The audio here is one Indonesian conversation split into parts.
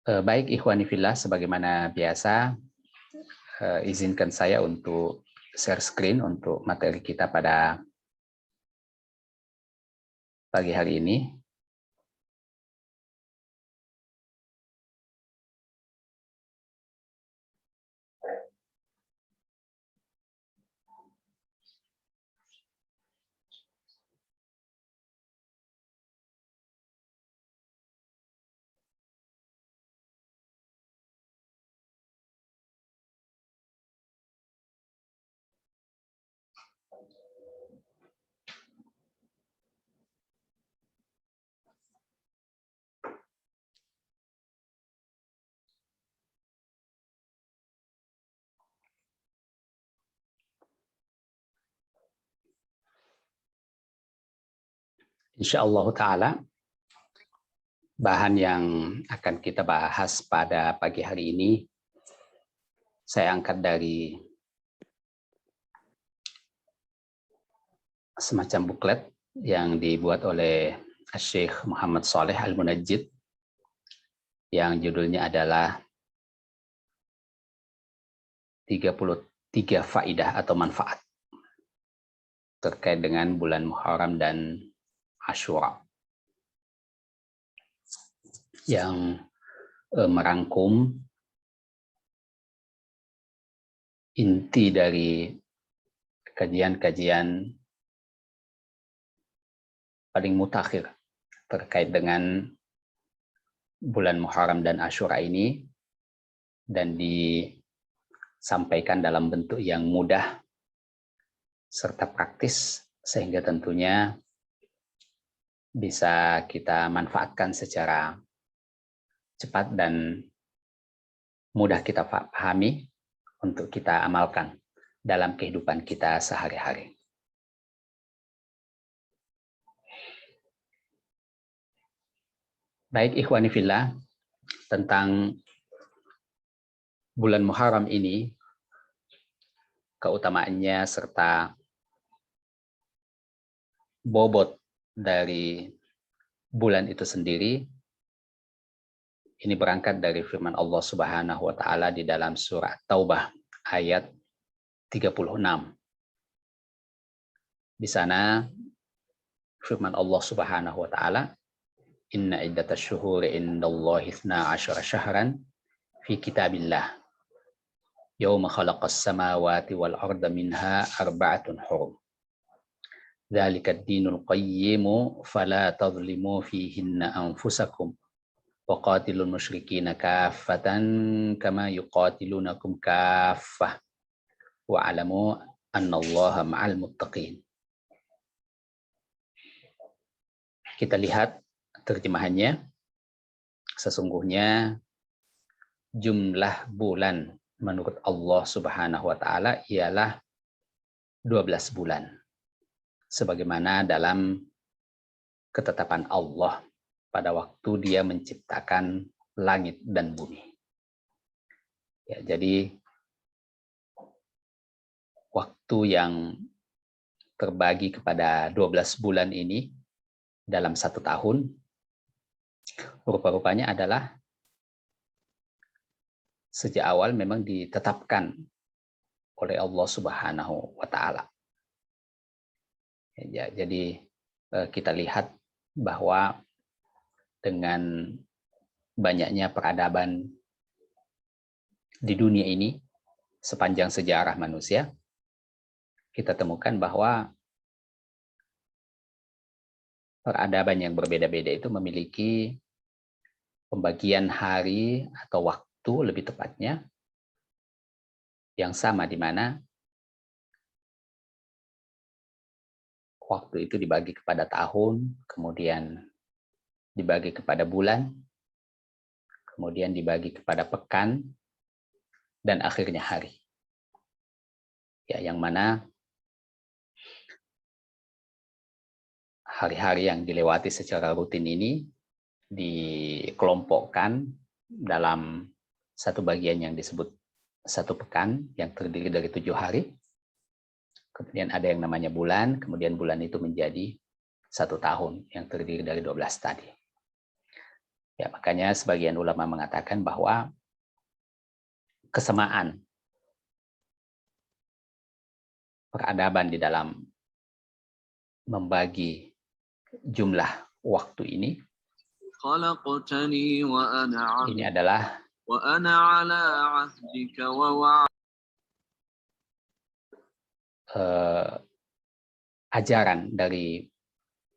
Baik ikhwani fillah, sebagaimana biasa, izinkan saya untuk share screen untuk materi kita pada pagi hari ini. Insyaallah ta'ala, bahan yang akan kita bahas pada pagi hari ini, saya angkat dari semacam buklet yang dibuat oleh Syekh Muhammad Shaleh Al-Munajjid, yang judulnya adalah 33 faidah atau manfaat terkait dengan bulan Muharram dan Asyura, yang merangkum inti dari kajian-kajian paling mutakhir terkait dengan bulan Muharram dan Asyura ini, dan disampaikan dalam bentuk yang mudah serta praktis, sehingga tentunya bisa kita manfaatkan secara cepat dan mudah kita pahami untuk kita amalkan dalam kehidupan kita sehari-hari. Baik ikhwani fillah, tentang bulan Muharram ini, keutamaannya serta bobot dari bulan itu sendiri, ini berangkat dari firman Allah Subhanahu wa taala di dalam surah Taubah ayat 36. Di sana firman Allah Subhanahu wa taala, inna iddatasy syuhuri indallahi 12 syahran fi kitabillah yauma khalaqas samawati wal arda minha arba'atun hurum. Dzalikad dinul qayyimu fala tadhlimu fihinna anfusakum wa qatilul musyrikina kaffatan kama yuqatilunakum kaffah wa alamu annallaha ma'al muttaqin. Kita lihat terjemahannya. Sesungguhnya jumlah bulan menurut Allah Subhanahu wa taala ialah 12 bulan, sebagaimana dalam ketetapan Allah pada waktu Dia menciptakan langit dan bumi. Ya, jadi waktu yang terbagi kepada 12 bulan ini dalam 1 tahun, rupa-rupanya adalah sejak awal memang ditetapkan oleh Allah Subhanahu wa taala. Ya, jadi kita lihat bahwa dengan banyaknya peradaban di dunia ini sepanjang sejarah manusia, kita temukan bahwa peradaban yang berbeda-beda itu memiliki pembagian hari atau waktu, lebih tepatnya, yang sama, di mana waktu itu dibagi kepada tahun, kemudian dibagi kepada bulan, kemudian dibagi kepada pekan, dan akhirnya hari. Ya, yang mana hari-hari yang dilewati secara rutin ini dikelompokkan dalam satu bagian yang disebut satu pekan, yang terdiri dari 7 hari. Kemudian ada yang namanya bulan, kemudian bulan itu menjadi 1 tahun yang terdiri dari 12 tadi. Ya, makanya sebagian ulama mengatakan bahwa kesamaan peradaban di dalam membagi jumlah waktu ini adalah ajaran dari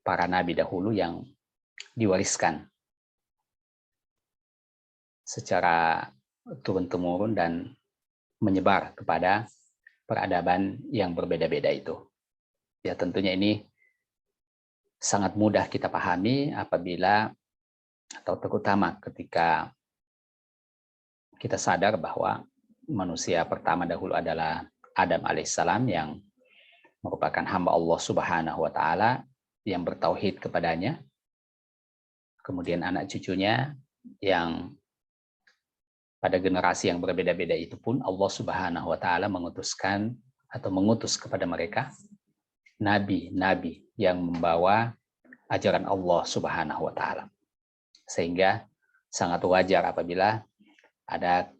para nabi dahulu yang diwariskan secara turun-temurun dan menyebar kepada peradaban yang berbeda-beda itu. Ya, tentunya ini sangat mudah kita pahami apabila atau terutama ketika kita sadar bahwa manusia pertama dahulu adalah Adam alaihissalam yang merupakan hamba Allah Subhanahu wa taala yang bertauhid kepadanya. Kemudian anak cucunya yang pada generasi yang berbeda-beda itu pun Allah Subhanahu wa taala mengutuskan atau mengutus kepada mereka nabi-nabi yang membawa ajaran Allah Subhanahu wa taala. Sehingga sangat wajar apabila ada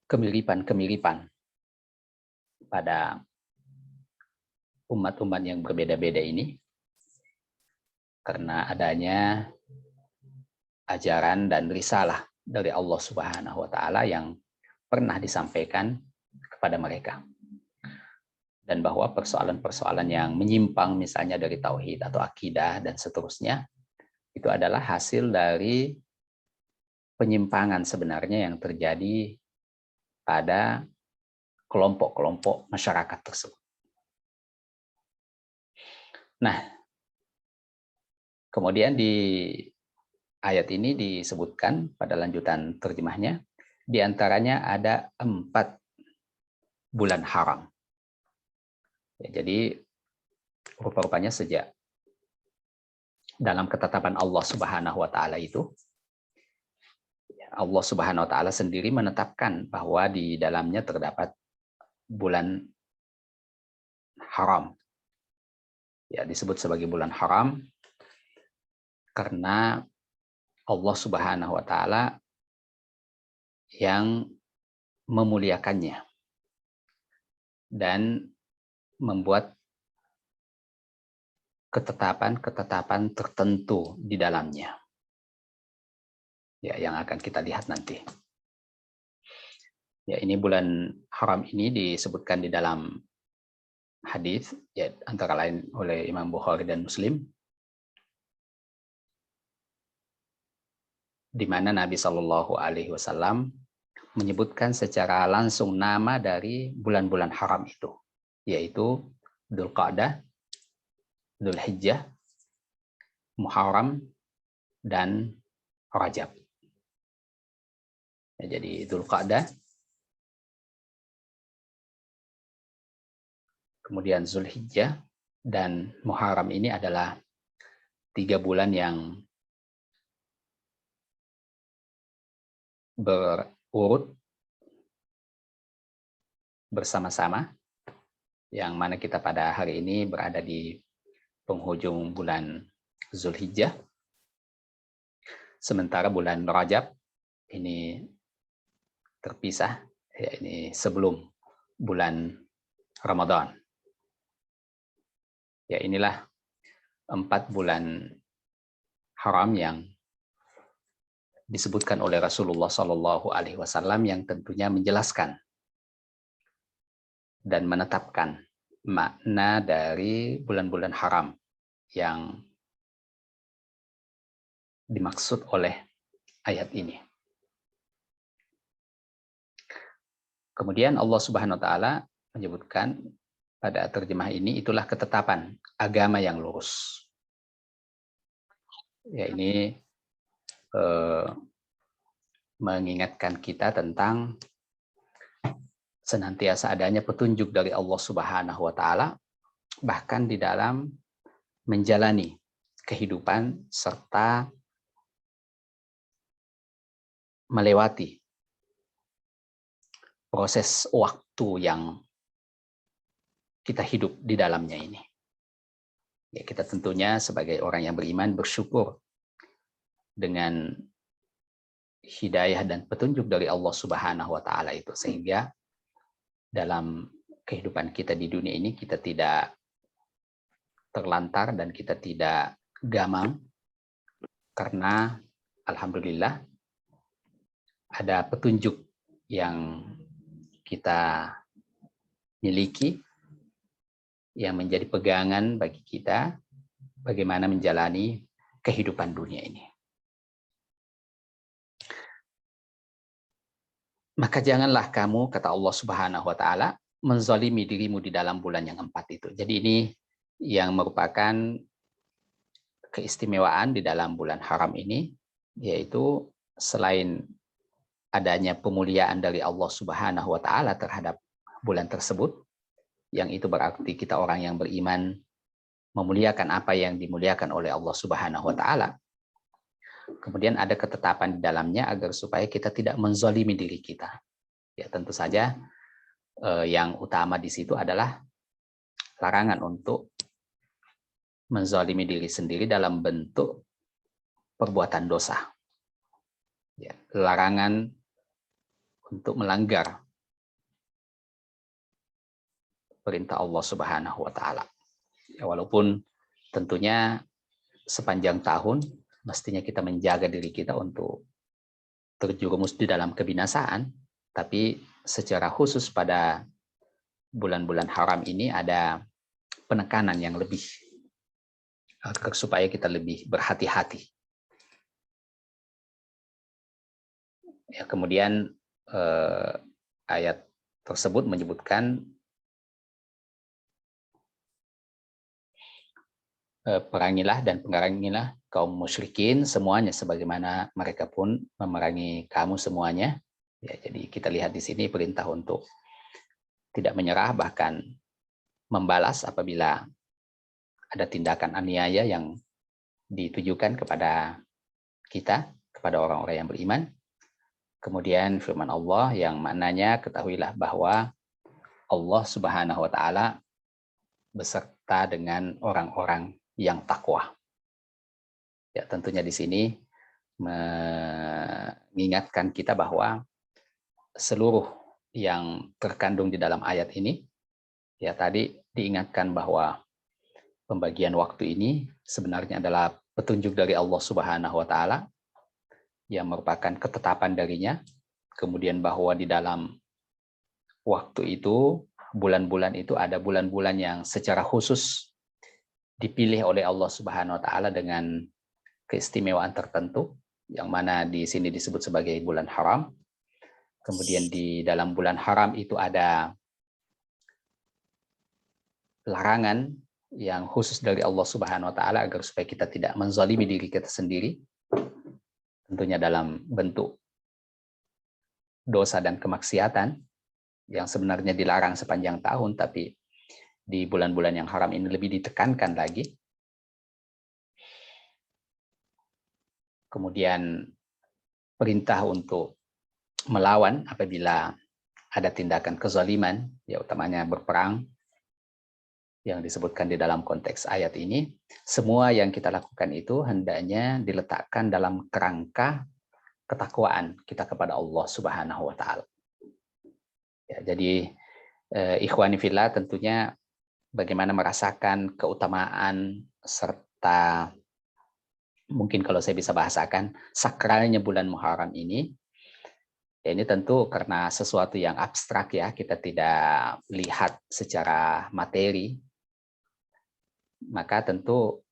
kemiripan-kemiripan pada umat-umat yang berbeda-beda ini karena adanya ajaran dan risalah dari Allah Subhanahu wa taala yang pernah disampaikan kepada mereka. Dan bahwa persoalan-persoalan yang menyimpang misalnya dari tauhid atau akidah dan seterusnya itu adalah hasil dari penyimpangan sebenarnya yang terjadi pada kelompok-kelompok masyarakat tersebut. Nah, kemudian di ayat ini disebutkan pada lanjutan terjemahnya, di antaranya ada 4 bulan haram. Ya, jadi rupa-rupanya sejak dalam ketetapan Allah Subhanahu wa taala itu, Allah Subhanahu wa taala sendiri menetapkan bahwa di dalamnya terdapat bulan haram. Ya, disebut sebagai bulan haram karena Allah Subhanahu wa taala yang memuliakannya dan membuat ketetapan-ketetapan tertentu di dalamnya. Ya, yang akan kita lihat nanti. Ya, ini bulan haram ini disebutkan di dalam hadis ya, antara lain oleh Imam Bukhari dan Muslim, di mana Nabi Shallallahu Alaihi Wasallam menyebutkan secara langsung nama dari bulan-bulan haram itu, yaitu Dzulqa'dah, Dzulhijjah, Muharram, dan Rajab. Ya, jadi Dzulqa'dah, kemudian Dzulhijjah, dan Muharram ini adalah 3 bulan yang berurut bersama-sama, yang mana kita pada hari ini berada di penghujung bulan Dzulhijjah. Sementara bulan Rajab ini terpisah, ya, ini sebelum bulan Ramadan. Ya, inilah 4 bulan haram yang disebutkan oleh Rasulullah Shallallahu Alaihi Wasallam yang tentunya menjelaskan dan menetapkan makna dari bulan-bulan haram yang dimaksud oleh ayat ini. Kemudian Allah Subhanahu wa taala menyebutkan pada terjemah ini, itulah ketetapan agama yang lurus. Ya, ini mengingatkan kita tentang senantiasa adanya petunjuk dari Allah Subhanahu wa taala bahkan di dalam menjalani kehidupan serta melewati proses waktu yang kita hidup di dalamnya ini. Ya, kita tentunya sebagai orang yang beriman bersyukur dengan hidayah dan petunjuk dari Allah Subhanahu wa taala itu, sehingga dalam kehidupan kita di dunia ini kita tidak terlantar dan kita tidak gamang, karena alhamdulillah ada petunjuk yang kita miliki yang menjadi pegangan bagi kita bagaimana menjalani kehidupan dunia ini. Maka janganlah kamu, kata Allah Subhanahu wa taala, menzalimi dirimu di dalam bulan yang 4 itu. Jadi ini yang merupakan keistimewaan di dalam bulan haram ini, yaitu selain adanya pemuliaan dari Allah Subhanahu wa taala terhadap bulan tersebut, yang itu berarti kita orang yang beriman memuliakan apa yang dimuliakan oleh Allah Subhanahu wa taala. Kemudian ada ketetapan di dalamnya agar supaya kita tidak menzalimi diri kita. Ya, tentu saja yang utama di situ adalah larangan untuk menzalimi diri sendiri dalam bentuk perbuatan dosa. Ya, larangan untuk melanggar perintah Allah Subhanahu wa taala. Ya, walaupun tentunya sepanjang tahun mestinya kita menjaga diri kita untuk terjerumus di dalam kebinasaan, tapi secara khusus pada bulan-bulan haram ini ada penekanan yang lebih supaya kita lebih berhati-hati. Ya, kemudian ayat tersebut menyebutkan perangilah dan perangilah kaum musyrikin semuanya sebagaimana mereka pun memerangi kamu semuanya. Ya, jadi kita lihat di sini perintah untuk tidak menyerah, bahkan membalas apabila ada tindakan aniaya yang ditujukan kepada kita, kepada orang-orang yang beriman. Kemudian firman Allah yang maknanya ketahuilah bahwa Allah Subhanahu wa taala beserta dengan orang-orang yang takwa. Ya, tentunya di sini mengingatkan kita bahwa seluruh yang terkandung di dalam ayat ini, ya tadi diingatkan bahwa pembagian waktu ini sebenarnya adalah petunjuk dari Allah Subhanahu wa taala yang merupakan ketetapan darinya. Kemudian bahwa di dalam waktu itu, bulan-bulan itu ada bulan-bulan yang secara khusus dipilih oleh Allah Subhanahu wa taala dengan keistimewaan tertentu, yang mana di sini disebut sebagai bulan haram. Kemudian di dalam bulan haram itu ada larangan yang khusus dari Allah Subhanahu wa taala agar supaya kita tidak menzalimi diri kita sendiri, tentunya dalam bentuk dosa dan kemaksiatan yang sebenarnya dilarang sepanjang tahun, tapi di bulan-bulan yang haram ini lebih ditekankan lagi. Kemudian perintah untuk melawan apabila ada tindakan kezaliman, ya utamanya berperang, yang disebutkan di dalam konteks ayat ini. Semua yang kita lakukan itu hendaknya diletakkan dalam kerangka ketakwaan kita kepada Allah Subhanahu wa taala. Ya, jadi ikhwani fillah, tentunya bagaimana merasakan keutamaan serta mungkin kalau saya bisa bahasakan sakralnya bulan Muharram ini. Ya, ini tentu karena sesuatu yang abstrak, ya, kita tidak lihat secara materi, maka tentu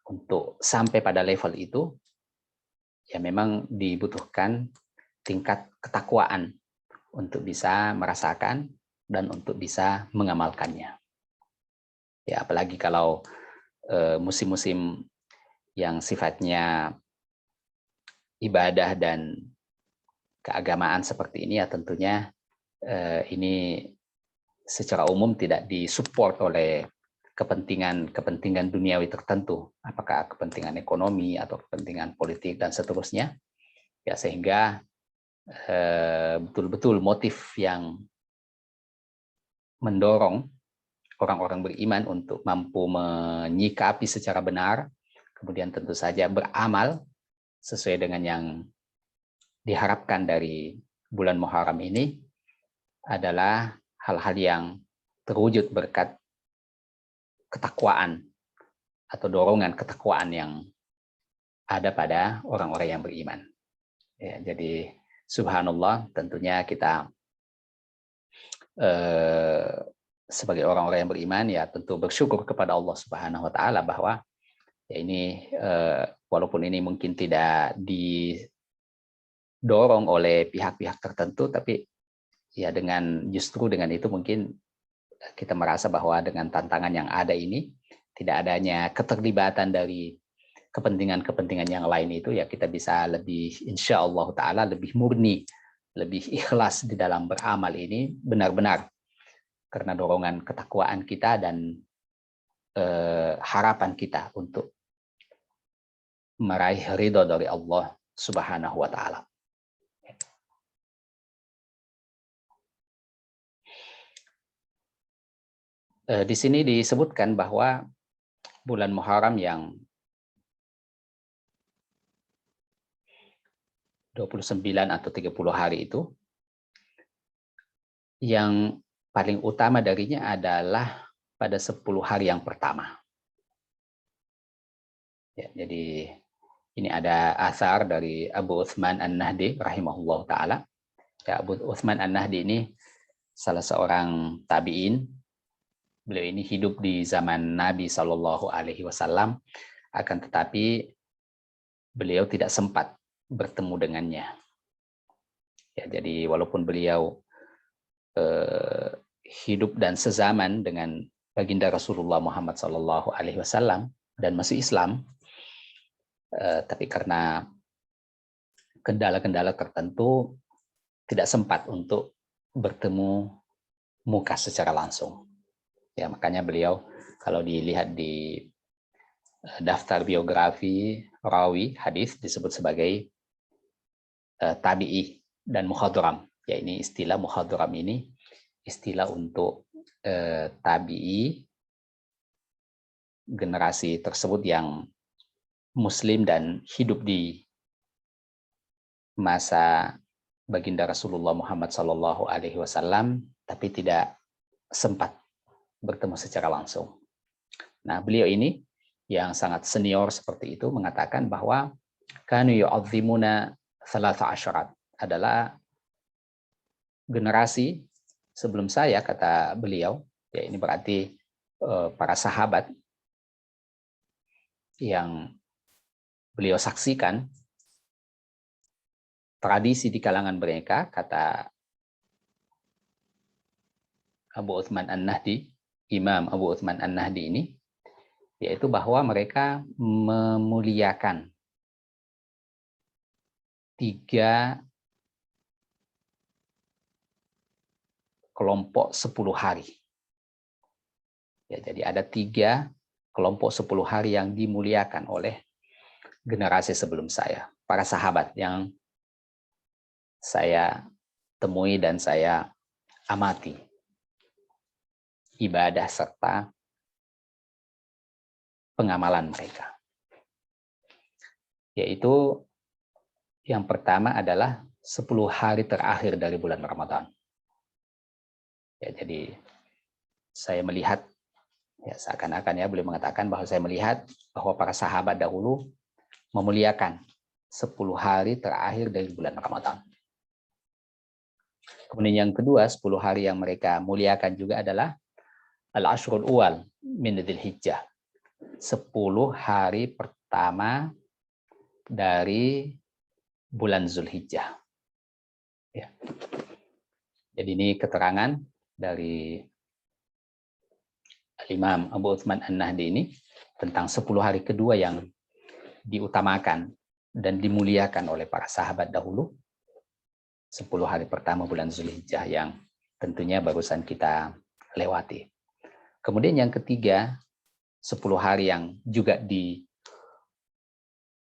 untuk sampai pada level itu ya memang dibutuhkan tingkat ketakwaan untuk bisa merasakan dan untuk bisa mengamalkannya. Ya, apalagi kalau musim-musim yang sifatnya ibadah dan keagamaan seperti ini, ya tentunya ini secara umum tidak disupport oleh kepentingan duniawi tertentu, apakah kepentingan ekonomi atau kepentingan politik dan seterusnya, ya sehingga betul-betul motif yang mendorong orang-orang beriman untuk mampu menyikapi secara benar, kemudian tentu saja beramal sesuai dengan yang diharapkan dari bulan Muharram ini adalah hal-hal yang terwujud berkat ketakwaan atau dorongan ketakwaan yang ada pada orang-orang yang beriman. Ya, jadi subhanallah, tentunya kita sebagai orang-orang yang beriman ya tentu bersyukur kepada Allah Subhanahu wa taala bahwa ya ini walaupun ini mungkin tidak didorong oleh pihak-pihak tertentu, tapi ya justru dengan itu mungkin kita merasa bahwa dengan tantangan yang ada ini, tidak adanya keterlibatan dari kepentingan-kepentingan yang lain itu, ya kita bisa lebih insya Allah taala lebih murni, lebih ikhlas di dalam beramal ini benar-benar karena dorongan ketakwaan kita dan harapan kita untuk meraih ridho dari Allah Subhanahu wa taala. Di sini disebutkan bahwa bulan Muharram yang 29 atau 30 hari itu, yang paling utama darinya adalah pada 10 hari yang pertama. Ya, jadi ini ada asar dari Abu Utsman An-Nahdi rahimahullah ta'ala. Ya, Abu Utsman An-Nahdi ini salah seorang tabi'in. Beliau ini hidup di zaman Nabi SAW, akan tetapi beliau tidak sempat bertemu dengannya. Ya, jadi walaupun beliau hidup dan sezaman dengan baginda Rasulullah Muhammad SAW dan masih Islam, tapi karena kendala-kendala tertentu tidak sempat untuk bertemu muka secara langsung. Ya, makanya beliau kalau dilihat di daftar biografi rawi hadis disebut sebagai tabi'i dan muhadram. Ya, ini istilah muhadram ini istilah untuk tabi'i generasi tersebut yang muslim dan hidup di masa baginda Rasulullah Muhammad SAW, tapi tidak sempat bertemu secara langsung. Nah, beliau ini yang sangat senior seperti itu mengatakan bahwa kanu yu'azzimuna 13 adalah generasi sebelum saya, kata beliau, ya ini berarti para sahabat yang beliau saksikan tradisi di kalangan mereka, kata Abu Utsman An-Nahdi, Imam Abu Utsman An-Nahdi ini, yaitu bahwa mereka memuliakan 3 kelompok 10 hari. Ya, jadi ada 3 kelompok 10 hari yang dimuliakan oleh generasi sebelum saya, para sahabat yang saya temui dan saya amati ibadah serta pengamalan mereka. Yaitu yang pertama adalah 10 hari terakhir dari bulan Ramadan. Ya, jadi saya melihat, ya seakan-akan ya beliau mengatakan bahwa saya melihat bahwa para sahabat dahulu memuliakan 10 hari terakhir dari bulan Ramadan. Kemudian yang kedua, 10 hari yang mereka muliakan juga adalah Al-Ashrul Uwal min Dzulhijjah. 10 hari pertama dari bulan Zulhijjah. Ya. Jadi ini keterangan dari Imam Abu Utsman An-Nahdi ini tentang 10 hari kedua yang diutamakan dan dimuliakan oleh para sahabat dahulu. 10 hari pertama bulan Zulhijjah yang tentunya barusan kita lewati. Kemudian yang ketiga, 10 hari yang juga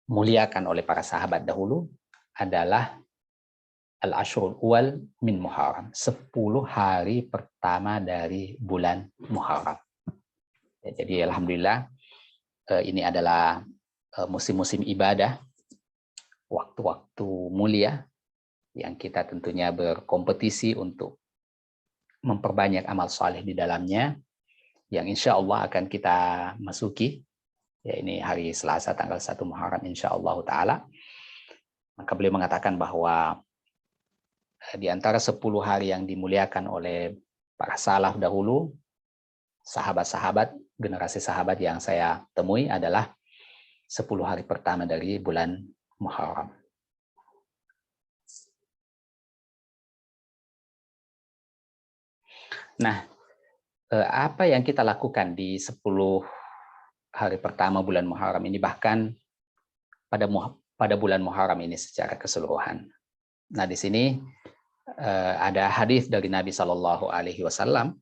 dimuliakan oleh para sahabat dahulu adalah Al-Ashrul Uwal min Muharram. 10 hari pertama dari bulan Muharram. Ya, jadi alhamdulillah ini adalah musim-musim ibadah, waktu-waktu mulia yang kita tentunya berkompetisi untuk memperbanyak amal soleh di dalamnya, yang insya Allah akan kita masuki, ya ini hari Selasa tanggal 1 Muharram insya Allah Ta'ala. Maka beliau mengatakan bahwa di antara 10 hari yang dimuliakan oleh para salaf dahulu, sahabat-sahabat, generasi sahabat yang saya temui adalah 10 hari pertama dari bulan Muharram. Nah, apa yang kita lakukan di 10 hari pertama bulan Muharram ini, bahkan pada bulan Muharram ini secara keseluruhan. Nah, di sini ada hadis dari Nabi Shallallahu Alaihi Wasallam,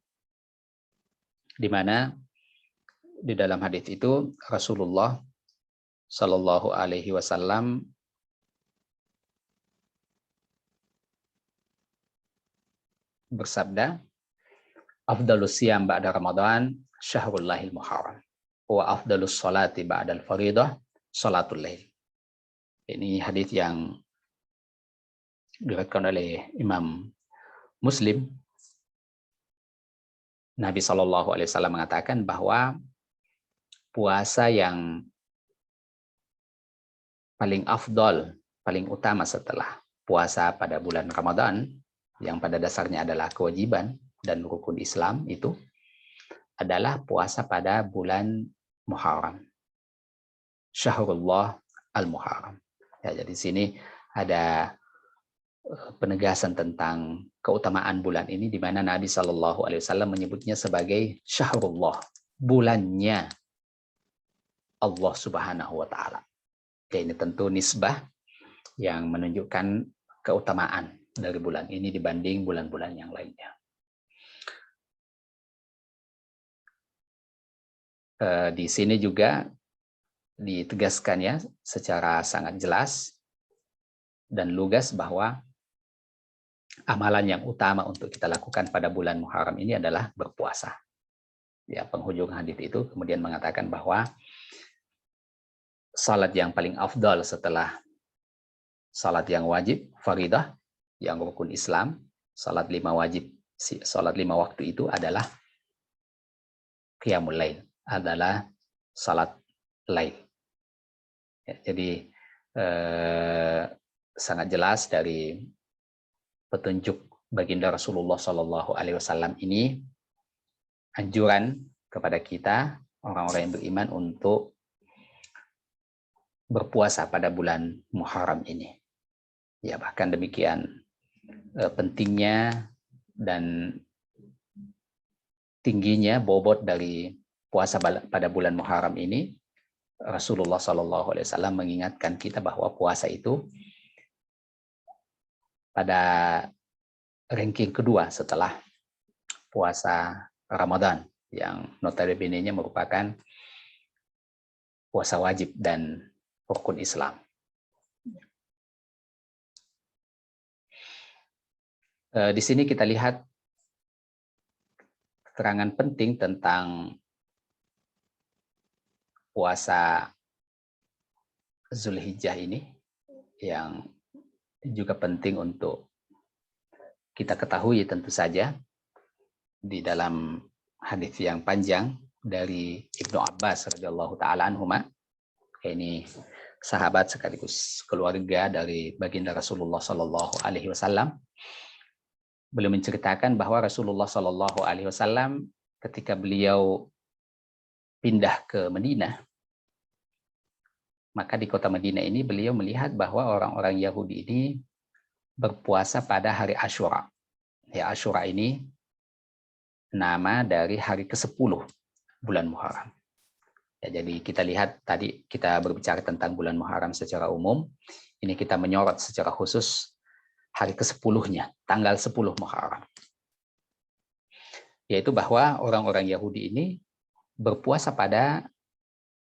di mana di dalam hadis itu Rasulullah Shallallahu Alaihi Wasallam bersabda, "Afdalus siyam ba'da Ramadan syahrullahil muharram, wa afdalus salati ba'dal faridah salatul lail." Ini hadis yang diriwayatkan oleh Imam Muslim. Nabi Shallallahu Alaihi Wasallam mengatakan bahwa puasa yang paling afdol, paling utama setelah puasa pada bulan Ramadan, yang pada dasarnya adalah kewajiban dan rukun Islam, itu adalah puasa pada bulan Muharram. Syahrullah al-Muharram. Ya, jadi sini ada penegasan tentang keutamaan bulan ini, di mana Nabi Shallallahu Alaihi Wasallam menyebutnya sebagai Syahrullah, bulannya Allah Subhanahu Wa Taala. Ya, ini tentu nisbah yang menunjukkan keutamaan dari bulan ini dibanding bulan-bulan yang lainnya. Di sini juga ditegaskan ya secara sangat jelas dan lugas bahwa amalan yang utama untuk kita lakukan pada bulan Muharram ini adalah berpuasa. Ya, penghujung hadis itu kemudian mengatakan bahwa salat yang paling afdal setelah salat yang wajib, faridah, yang rukun Islam, salat 5 wajib, salat 5 waktu itu adalah qiyamul lail, adalah salat lail. Ya, jadi sangat jelas dari petunjuk baginda Rasulullah Shallallahu Alaihi Wasallam ini anjuran kepada kita orang-orang yang beriman untuk berpuasa pada bulan Muharram ini. Ya, bahkan demikian pentingnya dan tingginya bobot dari puasa pada bulan Muharram ini, Rasulullah Shallallahu Alaihi Wasallam mengingatkan kita bahwa puasa itu pada ranking kedua setelah puasa Ramadan, yang notabene-nya merupakan puasa wajib dan rukun Islam. Di sini kita lihat keterangan penting tentang puasa Zulhijjah ini, yang juga penting untuk kita ketahui tentu saja di dalam hadis yang panjang dari Ibnu Abbas radhiyallahu taala anhuma. Ini sahabat sekaligus keluarga dari baginda Rasulullah Shallallahu Alaihi Wasallam. Beliau menceritakan bahwa Rasulullah Shallallahu Alaihi Wasallam ketika beliau pindah ke Madinah, maka di kota Madinah ini beliau melihat bahwa orang-orang Yahudi ini berpuasa pada hari Asyura. Ya, Asyura ini nama dari hari ke-10 bulan Muharram. Ya, jadi kita lihat tadi kita berbicara tentang bulan Muharram secara umum, ini kita menyorot secara khusus hari ke-10-nya, tanggal 10 Muharram. Yaitu bahwa orang-orang Yahudi ini berpuasa pada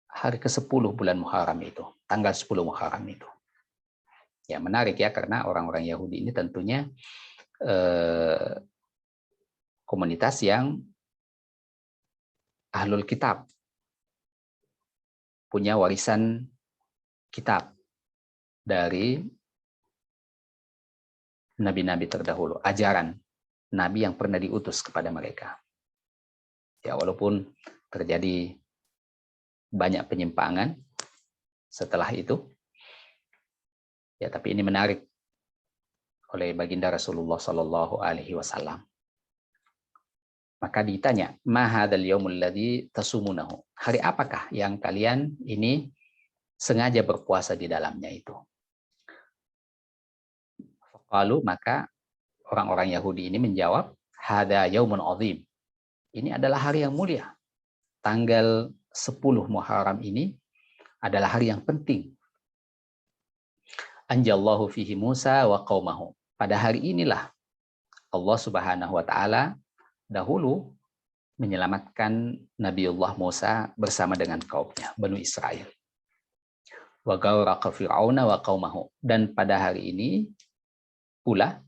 hari ke-10 bulan Muharram itu, tanggal 10 Muharram itu. Ya, menarik ya, karena orang-orang Yahudi ini tentunya komunitas yang ahlul kitab, punya warisan kitab dari nabi-nabi terdahulu, ajaran nabi yang pernah diutus kepada mereka. Ya, walaupun terjadi banyak penyimpangan setelah itu, ya, tapi ini menarik oleh baginda Rasulullah Shallallahu Alaihi Wasallam. Maka ditanya, ma hadzal yaumul ladzi tasumunahu? Hari apakah yang kalian ini sengaja berpuasa di dalamnya itu? Lalu maka orang-orang Yahudi ini menjawab, hadza yaumun azim. Ini adalah hari yang mulia. Tanggal 10 Muharram ini adalah hari yang penting. Anjallahu fihi Musa wa qaumahu. Pada hari inilah Allah Subhanahu wa taala dahulu menyelamatkan Nabiullah Musa bersama dengan kaumnya, Bani Israel. Wa ghauraqa fir'auna wa qaumahu. Dan pada hari ini pula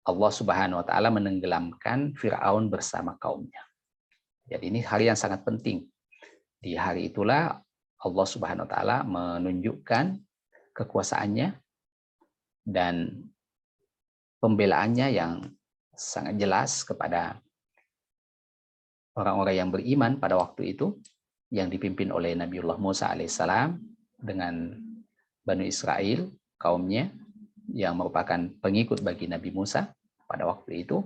Allah Subhanahu wa taala menenggelamkan Firaun bersama kaumnya. Jadi ini hari yang sangat penting. Di hari itulah Allah Subhanahu wa taala menunjukkan kekuasaannya dan pembelaannya yang sangat jelas kepada orang-orang yang beriman pada waktu itu, yang dipimpin oleh Nabiullah Musa alaihissalam dengan Bani Israel, kaumnya, yang merupakan pengikut bagi Nabi Musa pada waktu itu.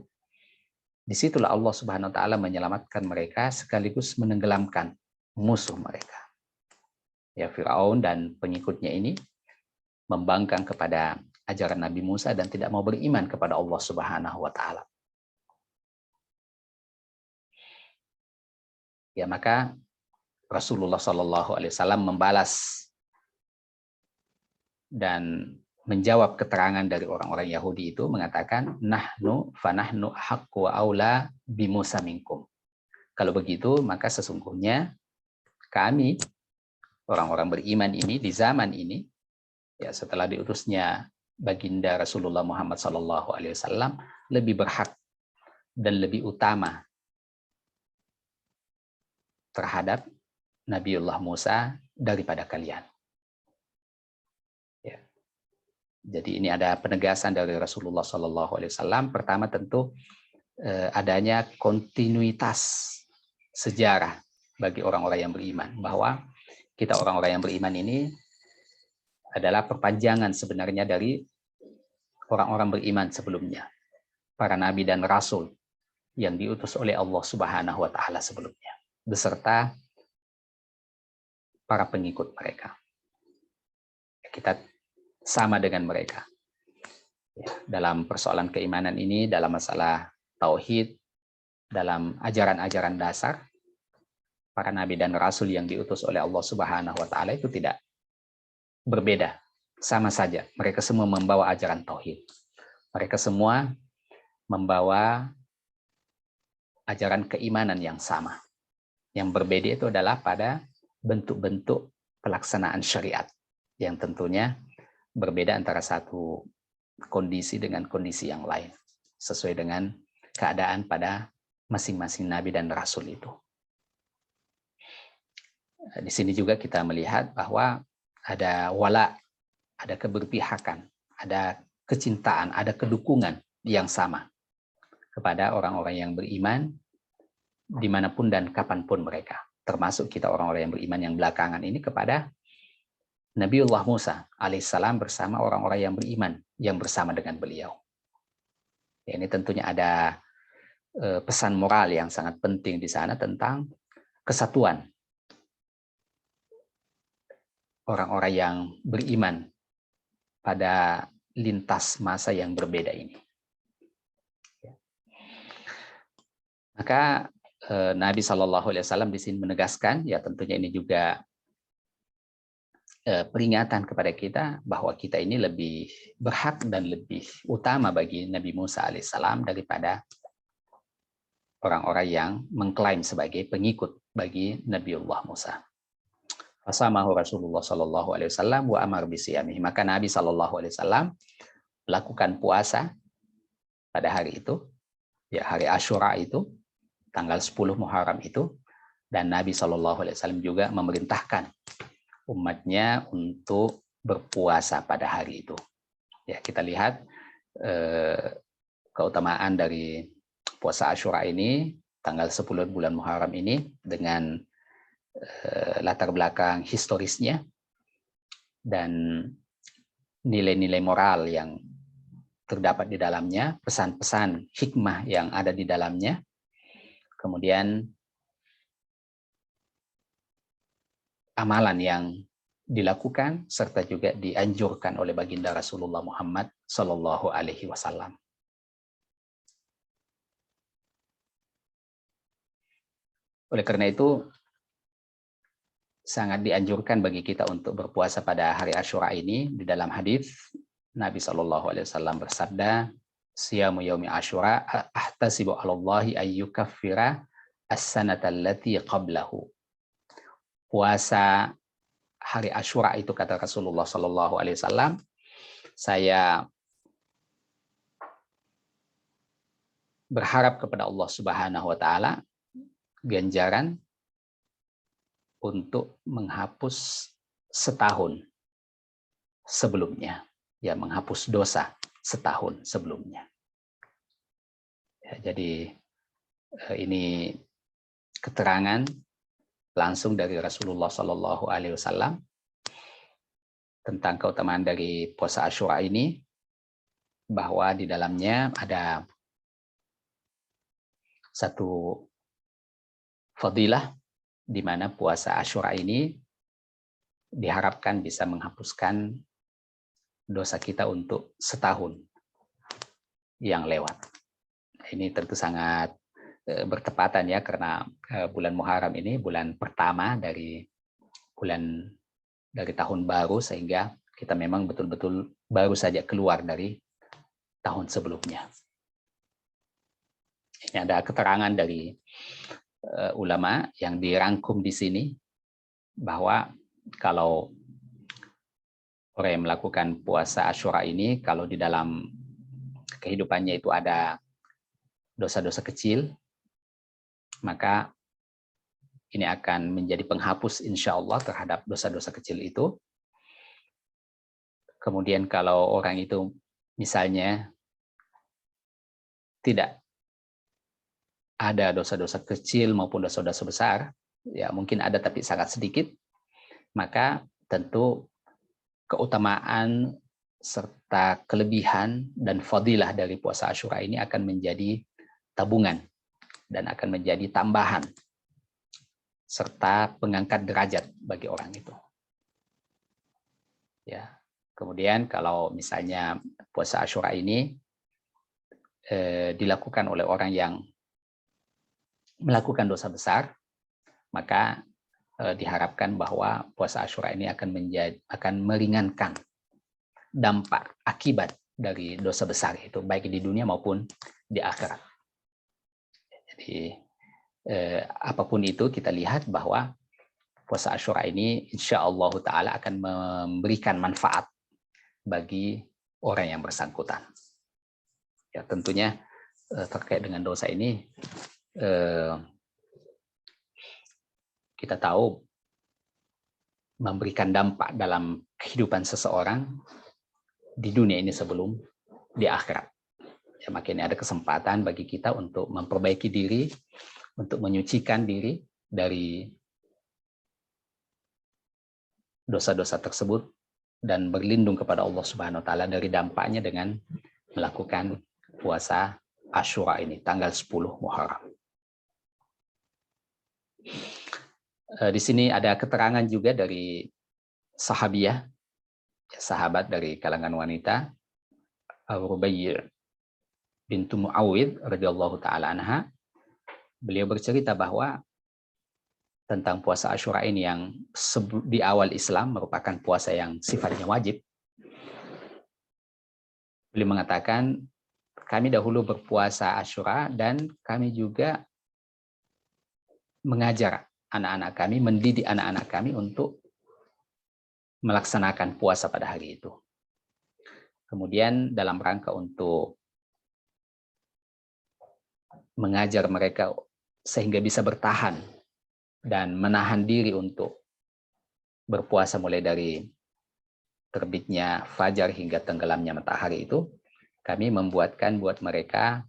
Disitulah Allah Subhanahu wa taala menyelamatkan mereka sekaligus menenggelamkan musuh mereka. Ya, Firaun dan pengikutnya ini membangkang kepada ajaran Nabi Musa dan tidak mau beriman kepada Allah Subhanahu wa taala. Ya, maka Rasulullah Shallallahu Alaihi Wasallam membalas dan menjawab keterangan dari orang-orang Yahudi itu, mengatakan, nahnu fanahnu haqqu wa aula bi Musa minkum. Kalau begitu, maka sesungguhnya kami, orang-orang beriman ini di zaman ini, ya, setelah diutusnya baginda Rasulullah Muhammad Sallallahu Alaihi Wasallam, lebih berhak dan lebih utama terhadap Nabiullah Musa daripada kalian. Ya. Jadi ini ada penegasan dari Rasulullah Sallallahu Alaihi Wasallam. Pertama tentu adanya kontinuitas sejarah bagi orang-orang yang beriman, bahwa kita orang-orang yang beriman ini adalah perpanjangan sebenarnya dari orang-orang beriman sebelumnya, para nabi dan rasul yang diutus oleh Allah Subhanahu wa taala sebelumnya, beserta para pengikut mereka. Kita sama dengan mereka. Ya, dalam persoalan keimanan ini, dalam masalah tauhid, dalam ajaran-ajaran dasar, para nabi dan rasul yang diutus oleh Allah Subhanahu wa taala itu tidak berbeda, sama saja. Mereka semua membawa ajaran tauhid. Mereka semua membawa ajaran keimanan yang sama. Yang berbeda itu adalah pada bentuk-bentuk pelaksanaan syariat yang tentunya berbeda antara satu kondisi dengan kondisi yang lain, sesuai dengan keadaan pada masing-masing nabi dan rasul itu. Di sini juga kita melihat bahwa ada wala, ada keberpihakan, ada kecintaan, ada kedukungan yang sama kepada orang-orang yang beriman dimanapun dan kapanpun mereka. Termasuk kita orang-orang yang beriman yang belakangan ini kepada Nabiullah Musa alaihissalam bersama orang-orang yang beriman yang bersama dengan beliau. Ya, ini tentunya ada pesan moral yang sangat penting di sana tentang kesatuan orang-orang yang beriman pada lintas masa yang berbeda ini. Maka Nabi Shallallahu Alaihi Wasallam di sini menegaskan, ya tentunya ini juga peringatan kepada kita bahwa kita ini lebih berhak dan lebih utama bagi Nabi Musa alaihissalam daripada orang-orang yang mengklaim sebagai pengikut bagi Nabiullah Musa. Fasamahu Rasulullah Shallallahu Alaihi Wasallam wa amar bisiyamih. Maka Nabi Shallallahu Alaihi Wasallam melakukan puasa pada hari itu, ya hari Asyura itu, tanggal 10 Muharram itu, dan Nabi Shallallahu Alaihi Wasallam juga memerintahkan umatnya untuk berpuasa pada hari itu. Ya, kita lihat keutamaan dari puasa Asyura ini, tanggal 10 bulan Muharram ini, dengan latar belakang historisnya dan nilai-nilai moral yang terdapat di dalamnya, pesan-pesan hikmah yang ada di dalamnya, kemudian amalan yang dilakukan serta juga dianjurkan oleh baginda Rasulullah Muhammad Sallallahu Alaihi Wasallam. Oleh karena itu, sangat dianjurkan bagi kita untuk berpuasa pada hari Asyura ini. Di dalam hadis Nabi Sallallahu Alaihi Wasallam bersabda, "Siyamu yaumi Asyura ahtasibu 'alallahi ayyukaffira as-sanata allati qablahu." Puasa hari Asyura itu, kata Rasulullah Sallallahu Alaihi Wasallam, saya berharap kepada Allah Subhanahu Wa Taala ganjaran untuk menghapus setahun sebelumnya, ya, menghapus dosa setahun sebelumnya. Ya, jadi ini keterangan langsung dari Rasulullah Sallallahu Alaihi Wasallam tentang keutamaan dari puasa Asyura ini, bahwa di dalamnya ada satu fadilah di mana puasa Asyura ini diharapkan bisa menghapuskan dosa kita untuk setahun yang lewat. Ini tentu sangat bertepatan, ya, karena bulan Muharram ini bulan pertama dari tahun baru, sehingga kita memang betul-betul baru saja keluar dari tahun sebelumnya. Ini ada keterangan dari ulama yang dirangkum di sini, bahwa kalau orang yang melakukan puasa Asyura ini, kalau di dalam kehidupannya itu ada dosa-dosa kecil, maka ini akan menjadi penghapus insya Allah terhadap dosa-dosa kecil itu. Kemudian kalau orang itu misalnya tidak ada dosa-dosa kecil maupun dosa-dosa besar, ya mungkin ada tapi sangat sedikit, maka tentu keutamaan serta kelebihan dan fadilah dari puasa Asyura ini akan menjadi tabungan dan akan menjadi tambahan serta pengangkat derajat bagi orang itu. Ya. Kemudian kalau misalnya puasa Asyura ini dilakukan oleh orang yang melakukan dosa besar, maka diharapkan bahwa puasa Asyura ini akan meringankan dampak akibat dari dosa besar itu, baik di dunia maupun di akhirat. Jadi apapun itu, kita lihat bahwa puasa Asyura ini insya Allah Ta'ala akan memberikan manfaat bagi orang yang bersangkutan. Ya, tentunya terkait dengan dosa ini, kita tahu memberikan dampak dalam kehidupan seseorang di dunia ini sebelum di akhirat. Ya, makanya ada kesempatan bagi kita untuk memperbaiki diri, untuk menyucikan diri dari dosa-dosa tersebut dan berlindung kepada Allah Subhanahu Wa Taala dari dampaknya dengan melakukan puasa Asyura ini tanggal 10 Muharram. Di sini ada keterangan juga dari sahabiah, sahabat dari kalangan wanita, Rubayy bintu Muawwidh radhiyallahu taala anha. Beliau bercerita bahwa tentang puasa Asyura ini yang di awal Islam merupakan puasa yang sifatnya wajib. Beliau mengatakan, kami dahulu berpuasa Asyura dan kami juga mengajar anak-anak kami, mendidik anak-anak kami untuk melaksanakan puasa pada hari itu. Kemudian dalam rangka untuk mengajar mereka sehingga bisa bertahan dan menahan diri untuk berpuasa mulai dari terbitnya fajar hingga tenggelamnya matahari itu, kami membuatkan buat mereka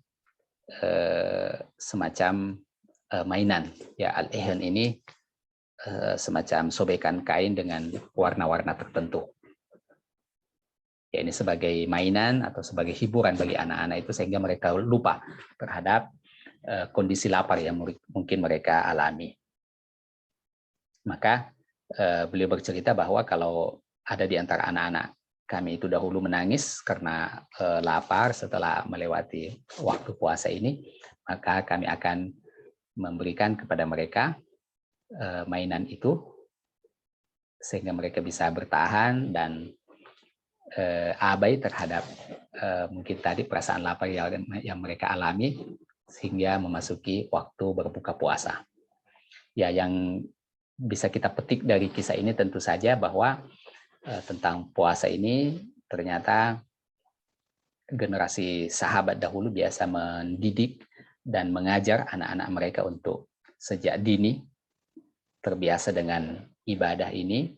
semacam mainan. Ya, al-ihan ini semacam sobekan kain dengan warna-warna tertentu. Ya, ini sebagai mainan atau sebagai hiburan bagi anak-anak itu sehingga mereka lupa terhadap kondisi lapar yang mungkin mereka alami. Maka beliau bercerita bahwa kalau ada di antara anak-anak kami itu dahulu menangis karena lapar setelah melewati waktu puasa ini, maka kami akan memberikan kepada mereka mainan itu sehingga mereka bisa bertahan dan abai terhadap mungkin tadi perasaan lapar yang mereka alami sehingga memasuki waktu berbuka puasa. Ya, yang bisa kita petik dari kisah ini tentu saja bahwa tentang puasa ini ternyata generasi sahabat dahulu biasa mendidik dan mengajar anak-anak mereka untuk sejak dini terbiasa dengan ibadah ini,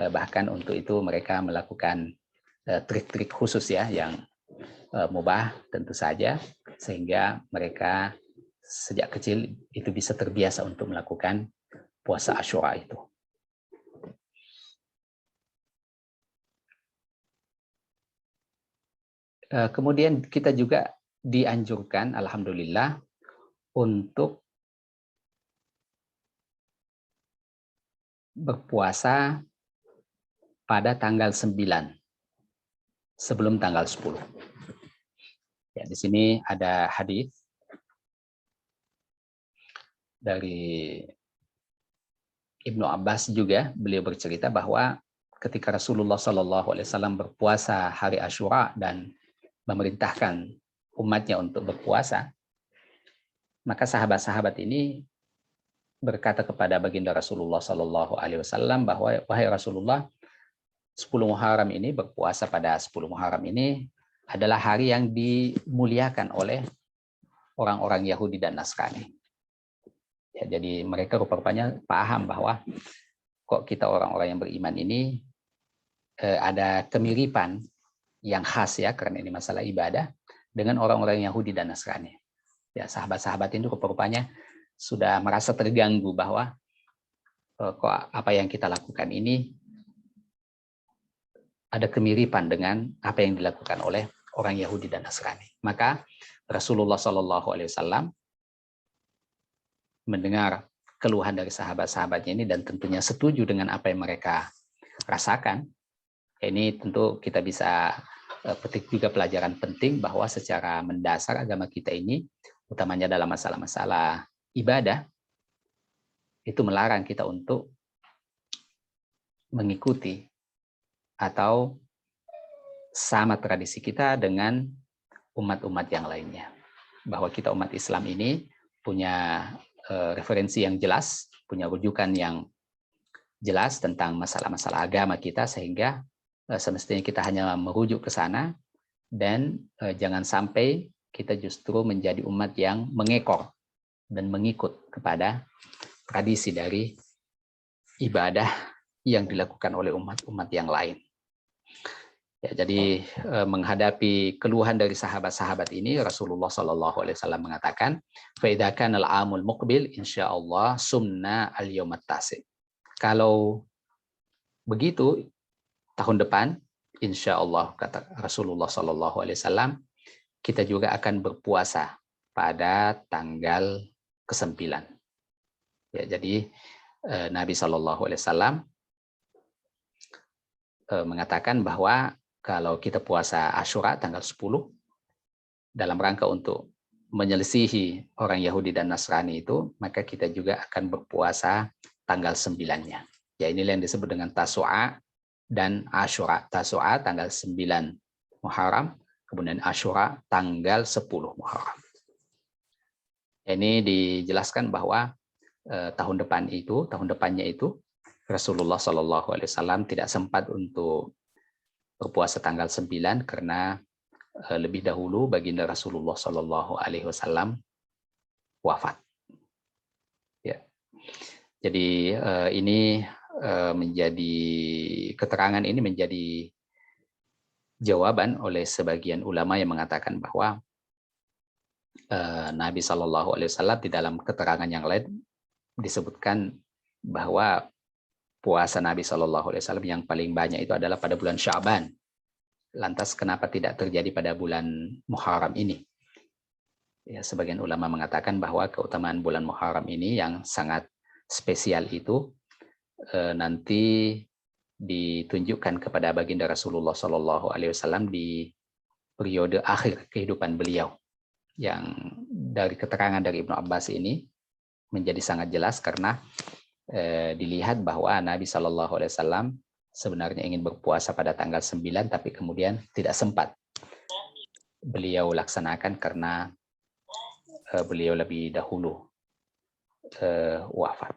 bahkan untuk itu mereka melakukan trik-trik khusus ya yang mubah tentu saja sehingga mereka sejak kecil itu bisa terbiasa untuk melakukan puasa Asyura itu. Kemudian kita juga dianjurkan, alhamdulillah, untuk berpuasa pada tanggal 9 sebelum tanggal 10. Ya, di sini ada hadis dari Ibnu Abbas juga, beliau bercerita bahwa ketika Rasulullah SAW berpuasa hari Asyura dan memerintahkan umatnya untuk berpuasa, maka sahabat-sahabat ini berkata kepada baginda Rasulullah SAW bahwa wahai Rasulullah, 10 Muharram ini berpuasa pada 10 Muharram ini adalah hari yang dimuliakan oleh orang-orang Yahudi dan Nasrani. Ya, jadi mereka rupanya paham bahwa kok kita orang-orang yang beriman ini ada kemiripan yang khas ya karena ini masalah ibadah dengan orang-orang Yahudi dan Nasrani. Ya, sahabat-sahabat itu rupanya sudah merasa terganggu bahwa kok apa yang kita lakukan ini ada kemiripan dengan apa yang dilakukan oleh orang Yahudi dan Nasrani. Maka Rasulullah SAW mendengar keluhan dari sahabat-sahabatnya ini dan tentunya setuju dengan apa yang mereka rasakan. Ini tentu kita bisa petik juga pelajaran penting bahwa secara mendasar agama kita ini, utamanya dalam masalah-masalah ibadah, itu melarang kita untuk mengikuti atau sama tradisi kita dengan umat-umat yang lainnya. Bahwa kita umat Islam ini punya referensi yang jelas, punya rujukan yang jelas tentang masalah-masalah agama kita, sehingga semestinya kita hanya merujuk ke sana dan jangan sampai kita justru menjadi umat yang mengekor dan mengikut kepada tradisi dari ibadah yang dilakukan oleh umat-umat yang lain. Ya, jadi menghadapi keluhan dari sahabat-sahabat ini, Rasulullah SAW mengatakan, "Fa idza kana al-'amul muqbil insyaallah sumna al-yawm at-tasi." Kalau begitu tahun depan, insyaallah kata Rasulullah SAW, kita juga akan berpuasa pada tanggal ke-9. Ya, jadi Nabi SAW mengatakan bahwa kalau kita puasa Asyura tanggal 10 dalam rangka untuk menyelisihi orang Yahudi dan Nasrani itu, maka kita juga akan berpuasa tanggal 9-nya. Ya, inilah yang disebut dengan Tasu'a dan Asyura. Tasu'a tanggal 9 Muharram, kemudian Asyura tanggal 10 Muharram. Ini dijelaskan bahwa tahun depannya itu Rasulullah SAW tidak sempat untuk berpuasa tanggal 9 karena lebih dahulu baginda Rasulullah SAW wafat. Ya. Jadi ini menjadi keterangan ini menjadi jawaban oleh sebagian ulama yang mengatakan bahwa Nabi Shallallahu Alaihi Wasallam di dalam keterangan yang lain disebutkan bahwa puasa Nabi Shallallahu Alaihi Wasallam yang paling banyak itu adalah pada bulan Sya'ban. Lantas kenapa tidak terjadi pada bulan Muharram ini? Ya, sebagian ulama mengatakan bahwa keutamaan bulan Muharram ini yang sangat spesial itu nanti ditunjukkan kepada baginda Rasulullah Shallallahu Alaihi Wasallam di periode akhir kehidupan beliau. Yang dari keterangan dari Ibnu Abbas ini menjadi sangat jelas karena dilihat bahwa Nabi Shallallahu Alaihi Wasallam sebenarnya ingin berpuasa pada tanggal 9 tapi kemudian tidak sempat beliau laksanakan karena beliau lebih dahulu wafat.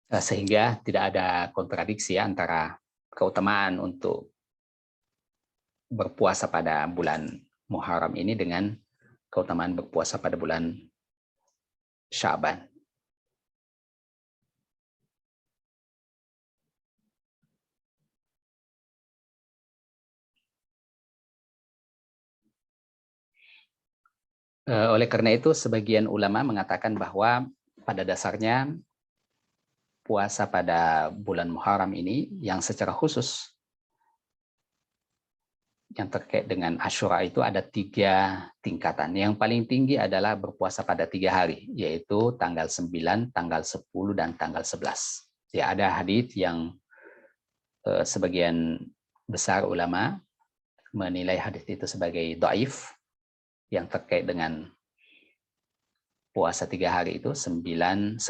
Sehingga tidak ada kontradiksi antara keutamaan untuk berpuasa pada bulan Muharram ini dengan keutamaan berpuasa pada bulan Sya'ban. Oleh karena itu, sebagian ulama mengatakan bahwa pada dasarnya puasa pada bulan Muharram ini yang secara khusus yang terkait dengan Asyura itu ada 3 tingkatan. Yang paling tinggi adalah berpuasa pada 3 hari, yaitu tanggal 9, tanggal 10, dan tanggal 11. Ya, ada hadits yang sebagian besar ulama menilai hadits itu sebagai dhaif, yang terkait dengan puasa 3 hari itu 9, 10,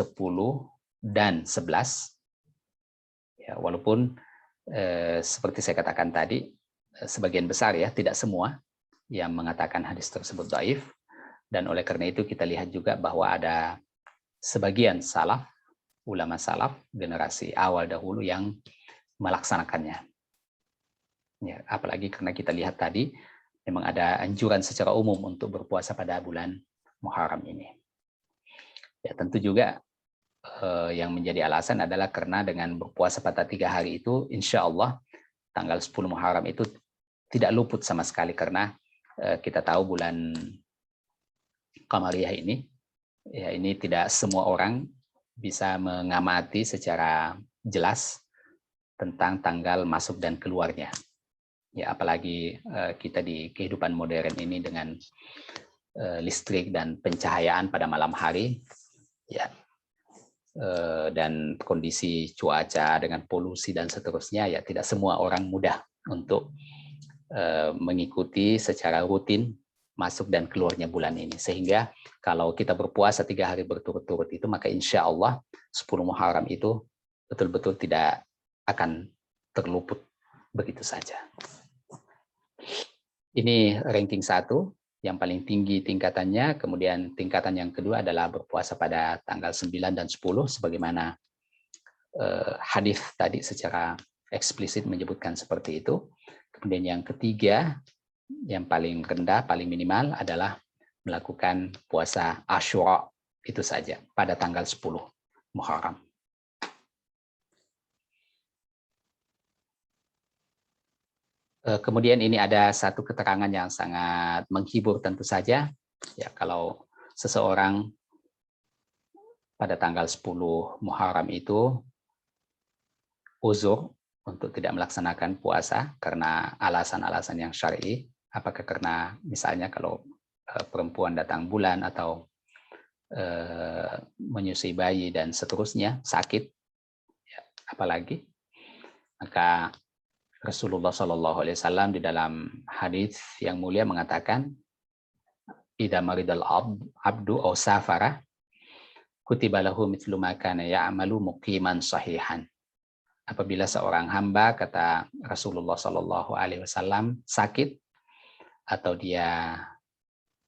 dan 11. Ya, walaupun seperti saya katakan tadi, sebagian besar ya, tidak semua yang mengatakan hadis tersebut dhaif, dan oleh karena itu kita lihat juga bahwa ada sebagian salaf, ulama salaf generasi awal dahulu yang melaksanakannya. Ya, apalagi karena kita lihat tadi memang ada anjuran secara umum untuk berpuasa pada bulan Muharram ini. Ya, tentu juga yang menjadi alasan adalah karena dengan berpuasa pada 3 hari itu, insya Allah tanggal 10 Muharram itu tidak luput sama sekali, karena kita tahu bulan Qamariyah ini, ya ini tidak semua orang bisa mengamati secara jelas tentang tanggal masuk dan keluarnya. Ya, apalagi kita di kehidupan modern ini dengan listrik dan pencahayaan pada malam hari, ya, dan kondisi cuaca dengan polusi dan seterusnya, ya tidak semua orang mudah untuk mengikuti secara rutin masuk dan keluarnya bulan ini. Sehingga kalau kita berpuasa 3 hari berturut-turut itu, maka insya Allah 10 Muharram itu betul-betul tidak akan terluput begitu saja. Ini ranking 1, yang paling tinggi tingkatannya. Kemudian tingkatan yang kedua adalah berpuasa pada tanggal 9 dan 10, sebagaimana hadis tadi secara eksplisit menyebutkan seperti itu. Kemudian yang ketiga, yang paling rendah, paling minimal adalah melakukan puasa Asyura, itu saja, pada tanggal 10 Muharram. Kemudian ini ada satu keterangan yang sangat menghibur tentu saja. Ya, kalau seseorang pada tanggal 10 Muharram itu uzur untuk tidak melaksanakan puasa karena alasan-alasan yang syar'i, apakah karena misalnya kalau perempuan datang bulan atau menyusui bayi dan seterusnya, sakit, ya, apalagi, maka Rasulullah Shallallahu Alaihi Wasallam di dalam hadis yang mulia mengatakan, "Idza maridal abdu aw safara, kutiba lahu mithlu ma kana ya'malu muqiman sahihan." Apabila seorang hamba, kata Rasulullah Shallallahu Alaihi Wasallam, sakit atau dia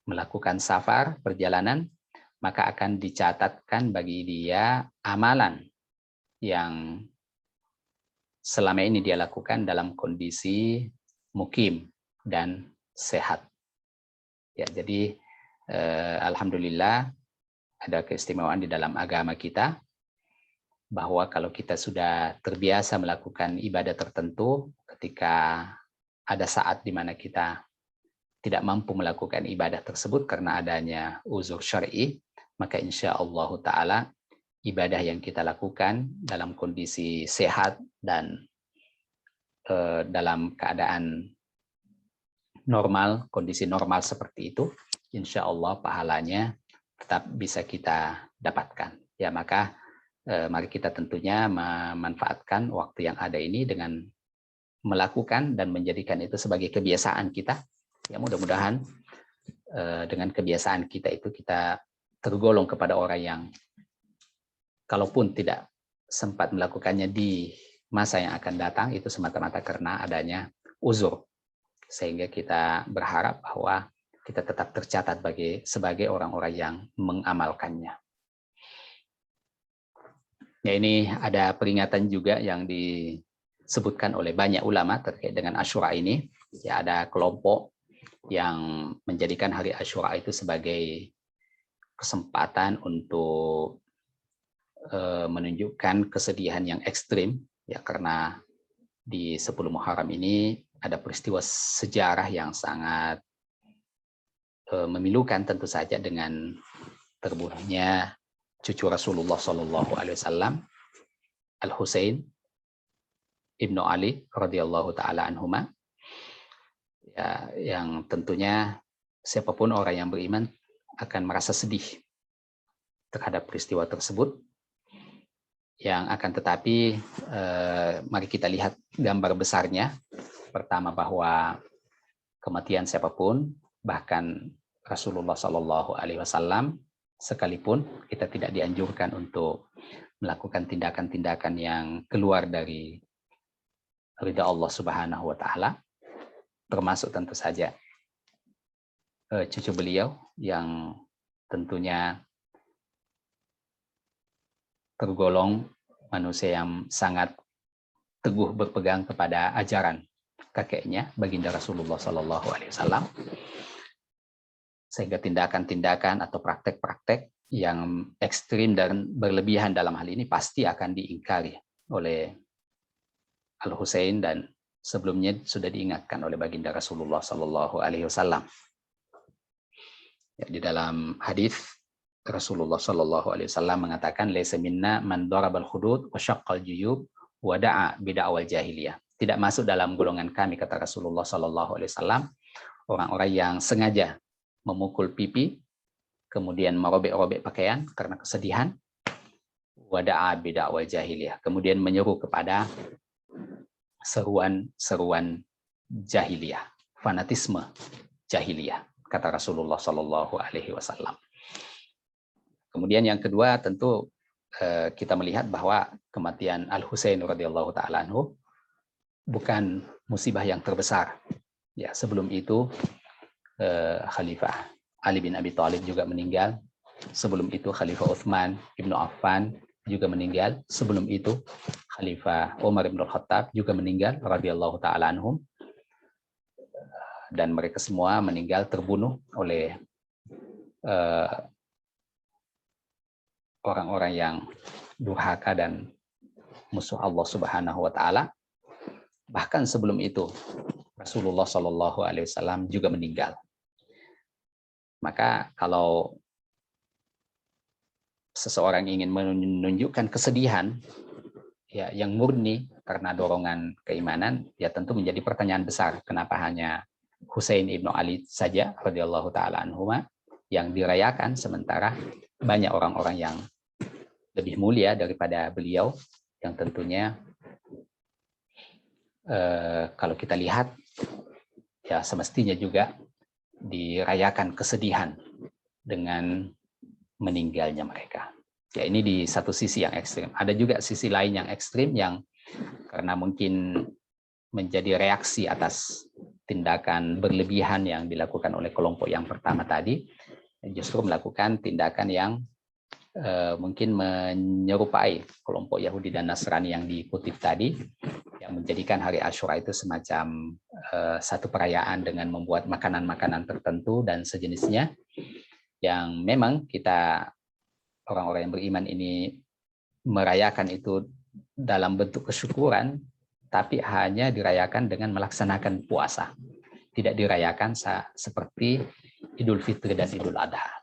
melakukan safar, perjalanan, maka akan dicatatkan bagi dia amalan yang selama ini dia lakukan dalam kondisi mukim dan sehat. Ya, jadi alhamdulillah ada keistimewaan di dalam agama kita bahwa kalau kita sudah terbiasa melakukan ibadah tertentu, ketika ada saat di mana kita tidak mampu melakukan ibadah tersebut karena adanya uzur syar'i, maka insya Allah Ta'ala ibadah yang kita lakukan dalam kondisi sehat dan dalam keadaan normal, kondisi normal seperti itu, insya Allah pahalanya tetap bisa kita dapatkan. Ya, maka mari kita tentunya memanfaatkan waktu yang ada ini dengan melakukan dan menjadikan itu sebagai kebiasaan kita. Ya, mudah-mudahan dengan kebiasaan kita itu kita tergolong kepada orang yang kalaupun tidak sempat melakukannya di masa yang akan datang, itu semata-mata karena adanya uzur. Sehingga kita berharap bahwa kita tetap tercatat sebagai orang-orang yang mengamalkannya. Ya, ini ada peringatan juga yang disebutkan oleh banyak ulama terkait dengan Asyura ini. Ya, ada kelompok yang menjadikan hari Asyura itu sebagai kesempatan untuk menunjukkan kesedihan yang ekstrim, ya, karena di 10 Muharram ini ada peristiwa sejarah yang sangat memilukan tentu saja dengan terbunuhnya cucu Rasulullah SAW, Al-Husain Ibnu Ali radhiyallahu taala anhuma, ya, yang tentunya siapapun orang yang beriman akan merasa sedih terhadap peristiwa tersebut. Yang akan tetapi mari kita lihat gambar besarnya. Pertama, bahwa kematian siapapun, bahkan Rasulullah SAW sekalipun, kita tidak dianjurkan untuk melakukan tindakan-tindakan yang keluar dari ridha Allah Subhanahu wa Ta'ala, termasuk tentu saja cucu beliau yang tentunya tergolong manusia yang sangat teguh berpegang kepada ajaran kakeknya, baginda Rasulullah SAW, sehingga tindakan-tindakan atau praktek-praktek yang ekstrim dan berlebihan dalam hal ini pasti akan diingkari oleh Al-Husain, dan sebelumnya sudah diingatkan oleh baginda Rasulullah SAW. Ya, di dalam hadis Rasulullah SAW mengatakan, "Laisa minna man darabal hudud wa syaqqal juyub wa da'a bid'awal jahiliyah." Tidak masuk dalam golongan kami, kata Rasulullah SAW, orang-orang yang sengaja memukul pipi, kemudian merobek-robek pakaian karena kesedihan, wa da'a bid'awal jahiliyah, kemudian menyeru kepada seruan-seruan jahiliyah, fanatisme jahiliyah, kata Rasulullah SAW. Kemudian yang kedua, tentu kita melihat bahwa kematian Al-Husain radhiyallahu ta'ala anhu bukan musibah yang terbesar. Ya, sebelum itu Khalifah Ali bin Abi Thalib juga meninggal. Sebelum itu Khalifah Utsman Ibnu Affan juga meninggal. Sebelum itu Khalifah Umar bin Khattab juga meninggal radhiyallahu ta'ala anhum. Dan mereka semua meninggal terbunuh oleh orang-orang yang durhaka dan musuh Allah Subhanahu wa Ta'ala. Bahkan sebelum itu Rasulullah SAW juga meninggal. Maka kalau seseorang ingin menunjukkan kesedihan, ya, yang murni karena dorongan keimanan, ya tentu menjadi pertanyaan besar, kenapa hanya Husain Ibnu Ali saja radhiyallahu ta'ala anhuma yang dirayakan, sementara banyak orang-orang yang lebih mulia daripada beliau yang tentunya kalau kita lihat, ya semestinya juga dirayakan kesedihan dengan meninggalnya mereka. Ya, ini di satu sisi yang ekstrim. Ada juga sisi lain yang ekstrim yang karena mungkin menjadi reaksi atas tindakan berlebihan yang dilakukan oleh kelompok yang pertama tadi, justru melakukan tindakan yang mungkin menyerupai kelompok Yahudi dan Nasrani yang dikutip tadi, yang menjadikan hari Asyura itu semacam satu perayaan dengan membuat makanan-makanan tertentu dan sejenisnya, yang memang kita orang-orang yang beriman ini merayakan itu dalam bentuk kesyukuran, tapi hanya dirayakan dengan melaksanakan puasa. Tidak dirayakan seperti Idul Fitri dan Idul Adha.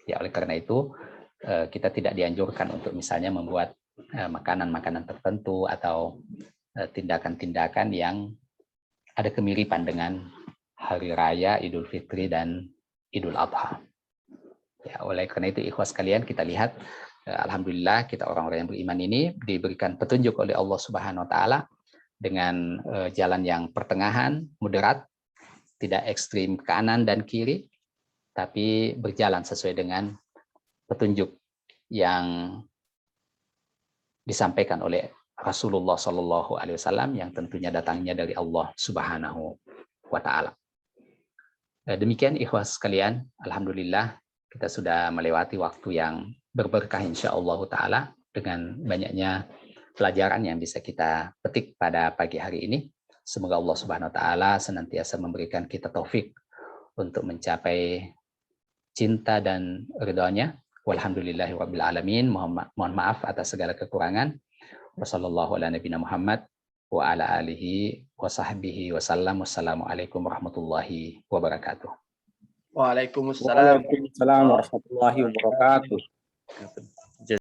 Ya, oleh karena itu kita tidak dianjurkan untuk misalnya membuat makanan-makanan tertentu atau tindakan-tindakan yang ada kemiripan dengan hari raya Idul Fitri dan Idul Adha. Ya, oleh karena itu ikhwas sekalian, kita lihat alhamdulillah kita orang-orang yang beriman ini diberikan petunjuk oleh Allah Subhanahu wa taala dengan jalan yang pertengahan, moderat, tidak ekstrim kanan dan kiri, tapi berjalan sesuai dengan petunjuk yang disampaikan oleh Rasulullah Shallallahu Alaihi Wasallam yang tentunya datangnya dari Allah Subhanahu wa Ta'ala. Demikian ikhwas sekalian, alhamdulillah kita sudah melewati waktu yang berberkah insyaallah Ta'ala dengan banyaknya pelajaran yang bisa kita petik pada pagi hari ini. Semoga Allah Subhanahu wa Ta'ala senantiasa memberikan kita taufik untuk mencapai cinta dan ridhonya. Walhamdulillahirabbil alamin. Mohon maaf atas segala kekurangan. Wassallallahu ala nabiyina Muhammad wa ala alihi wa sahbihi wasallam. Wassalamualaikum warahmatullahi wabarakatuh. Waalaikumsalam warahmatullahi wabarakatuh.